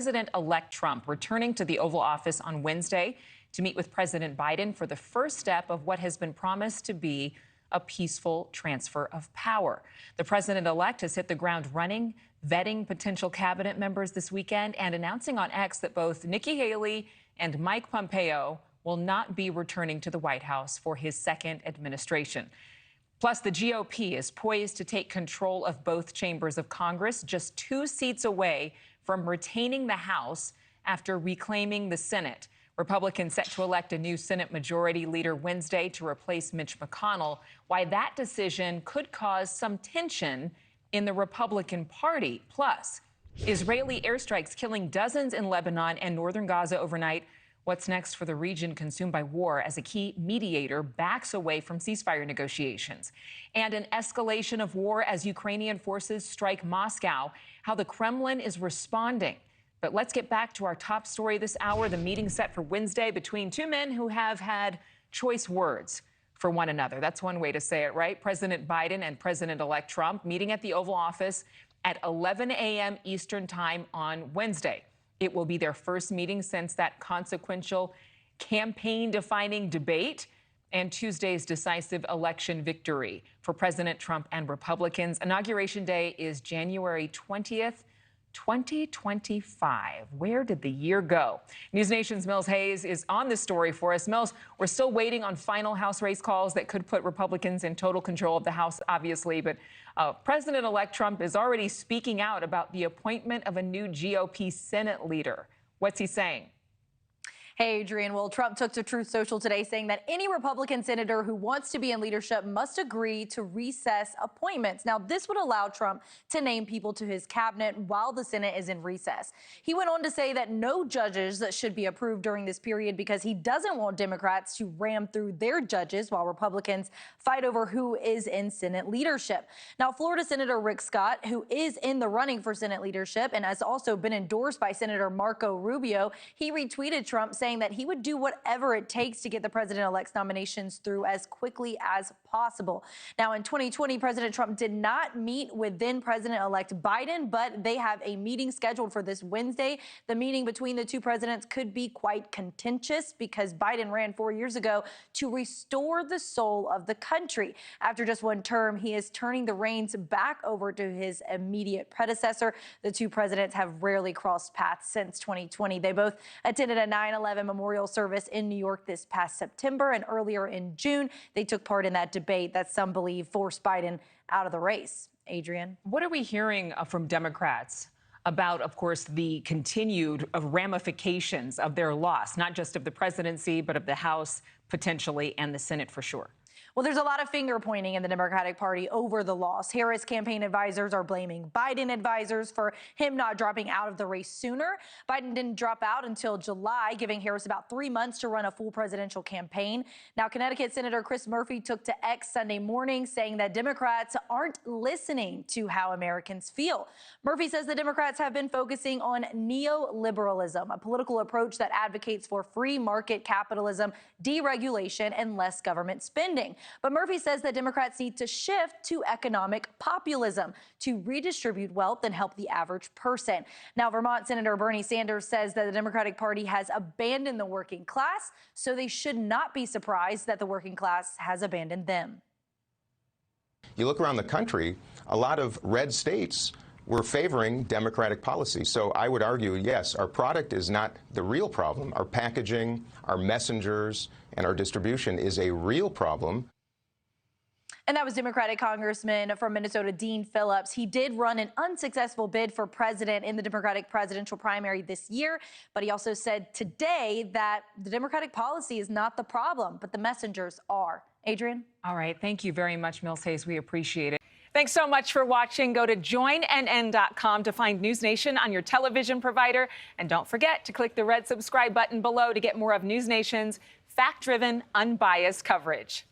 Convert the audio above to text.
President-elect Trump returning to the Oval Office on Wednesday to meet with President Biden for the first step of what has been promised to be a peaceful transfer of power. The president-elect has hit the ground running, vetting potential cabinet members this weekend and announcing on X that both Nikki Haley and Mike Pompeo will not be returning to the White House for his second administration. Plus, the GOP is poised to take control of both chambers of Congress, just 2 seats away from retaining the House after reclaiming the Senate. Republicans set to elect a new Senate Majority Leader Wednesday to replace Mitch McConnell. Why that decision could cause some tension in the Republican Party. Plus, Israeli airstrikes killing dozens in Lebanon and northern Gaza overnight. What's next for the region consumed by war as a key mediator backs away from ceasefire negotiations? And an escalation of war as Ukrainian forces strike Moscow, how the Kremlin is responding. But let's get back to our top story this hour, the meeting set for Wednesday between 2 men who have had choice words for one another. That's one way to say it, right? President Biden and President-elect Trump meeting at the Oval Office at 11 a.m. Eastern Time on Wednesday. It will be their first meeting since that consequential campaign-defining debate and Tuesday's decisive election victory for President Trump and Republicans. Inauguration Day is January 20th, 2025. Where did the year go? NewsNation's Mills Hayes is on this story for us. Mills, we're still waiting on final House race calls that could put Republicans in total control of the House, obviously, but President-elect Trump is already speaking out about the appointment of a new GOP Senate leader. What's he saying? Hey, Adrienne. Well, Trump took to Truth Social today saying that any Republican senator who wants to be in leadership must agree to recess appointments. Now, this would allow Trump to name people to his cabinet while the Senate is in recess. He went on to say that no judges should be approved during this period because he doesn't want Democrats to ram through their judges while Republicans fight over who is in Senate leadership. Now, Florida Senator Rick Scott, who is in the running for Senate leadership and has also been endorsed by Senator Marco Rubio, he retweeted Trump saying that he would do whatever it takes to get the president-elect's nominations through as quickly as possible. Now, in 2020, President Trump did not meet with then President-elect Biden, but they have a meeting scheduled for this Wednesday. The meeting between the two presidents could be quite contentious because Biden ran 4 years ago to restore the soul of the country. After just one term, he is turning the reins back over to his immediate predecessor. The two presidents have rarely crossed paths since 2020. They both attended a 9/11 memorial service in New York this past September, and earlier in June, they took part in that debate that some believe forced Biden out of the race. Adrienne? What are we hearing from Democrats about, of course, the continued ramifications of their loss, not just of the presidency, but of the House potentially and the Senate for sure? Well, there's a lot of finger pointing in the Democratic Party over the loss. Harris campaign advisors are blaming Biden advisors for him not dropping out of the race sooner. Biden didn't drop out until July, giving Harris about 3 months to run a full presidential campaign. Now, Connecticut Senator Chris Murphy took to X Sunday morning saying that Democrats aren't listening to how Americans feel. Murphy says the Democrats have been focusing on neoliberalism, a political approach that advocates for free market capitalism, deregulation, and less government spending. But Murphy says that Democrats need to shift to economic populism to redistribute wealth and help the average person. Now, Vermont Senator Bernie Sanders says that the Democratic Party has abandoned the working class, so they should not be surprised that the working class has abandoned them. You look around the country, a lot of red states were favoring Democratic policy. So I would argue, yes, our product is not the real problem. Our packaging, our messengers, and our distribution is a real problem. And that was Democratic Congressman from Minnesota, Dean Phillips. He did run an unsuccessful bid for president in the Democratic presidential primary this year. But he also said today that the Democratic policy is not the problem, but the messengers are. Adrienne? All right. Thank you very much, Mills Hayes. We appreciate it. Thanks so much for watching. Go to joinnn.com to find NewsNation on your television provider. And don't forget to click the red subscribe button below to get more of NewsNation's fact-driven, unbiased coverage.